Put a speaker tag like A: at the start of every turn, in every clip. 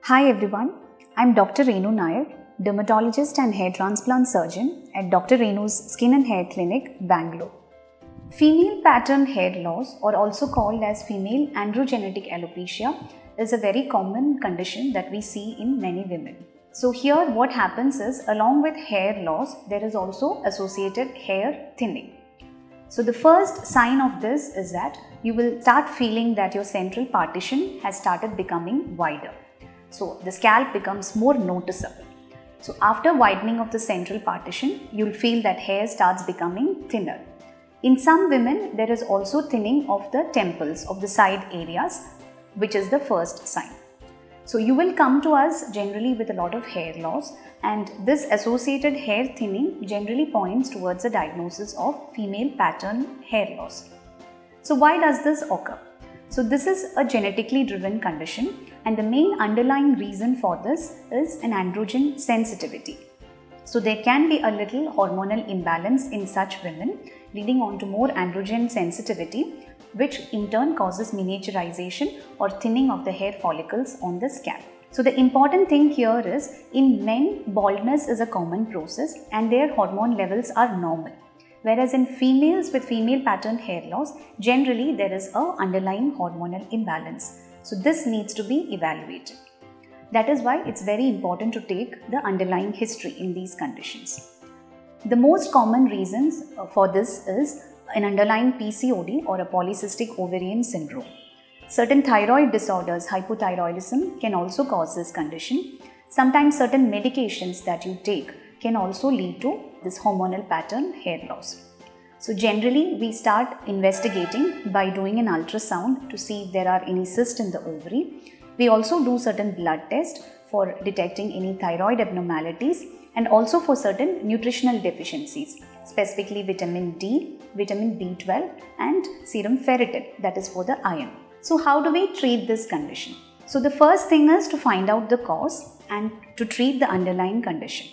A: Hi everyone, I'm Dr. Renu Nair, Dermatologist and Hair Transplant Surgeon at Dr. Renu's Skin and Hair Clinic, Bangalore. Female pattern hair loss, or also called as female androgenetic alopecia, is a very common condition that we see in many women. So here what happens is, along with hair loss, there is also associated hair thinning. So the first sign of this is that you will start feeling that your central partition has started becoming wider. So the scalp becomes more noticeable. So after widening of the central partition, you'll feel that hair starts becoming thinner. In some women, there is also thinning of the temples, of the side areas, which is the first sign. So you will come to us generally with a lot of hair loss, and this associated hair thinning generally points towards a diagnosis of female pattern hair loss. So why does this occur? So this is a genetically driven condition, and the main underlying reason for this is an androgen sensitivity. So there can be a little hormonal imbalance in such women, leading on to more androgen sensitivity, which in turn causes miniaturization or thinning of the hair follicles on the scalp. So the important thing here is, in men, baldness is a common process and their hormone levels are normal. Whereas in females with female pattern hair loss, generally there is an underlying hormonal imbalance. So this needs to be evaluated. That is why it's very important to take the underlying history in these conditions. The most common reasons for this is an underlying PCOD or a polycystic ovarian syndrome. Certain thyroid disorders, hypothyroidism, can also cause this condition. Sometimes certain medications that you take can also lead to this hormonal pattern hair loss. So generally we start investigating by doing an ultrasound to see if there are any cysts in the ovary. We also do certain blood tests for detecting any thyroid abnormalities and also for certain nutritional deficiencies, specifically vitamin D, vitamin B12 and serum ferritin, that is for the iron. So how do we treat this condition? So the first thing is to find out the cause and to treat the underlying condition.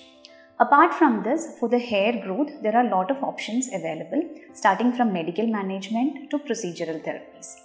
A: Apart from this, for the hair growth, there are a lot of options available, starting from medical management to procedural therapies.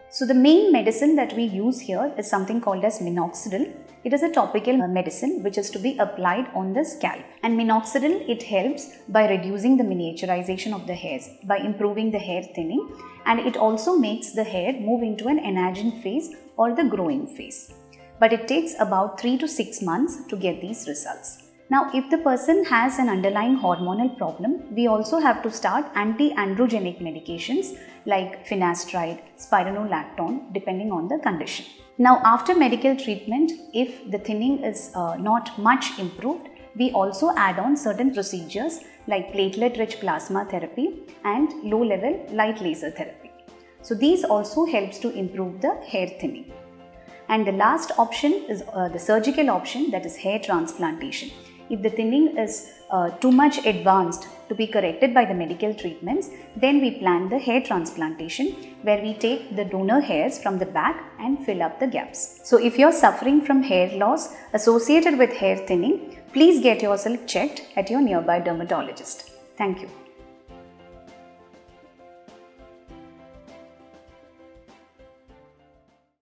A: So the main medicine that we use here is something called as minoxidil. It is a topical medicine which is to be applied on the scalp. And minoxidil, it helps by reducing the miniaturization of the hairs, by improving the hair thinning, and it also makes the hair move into an anagen phase or the growing phase. But it takes about 3 to 6 months to get these results. Now, if the person has an underlying hormonal problem, we also have to start anti-androgenic medications like finasteride, spironolactone, depending on the condition. Now, after medical treatment, if the thinning is not much improved, we also add on certain procedures like platelet-rich plasma therapy and low-level light laser therapy. So these also helps to improve the hair thinning. And the last option is the surgical option, that is hair transplantation. If the thinning is too much advanced to be corrected by the medical treatments, then we plan the hair transplantation, where we take the donor hairs from the back and fill up the gaps. So if you're suffering from hair loss associated with hair thinning, please get yourself checked at your nearby dermatologist. Thank you.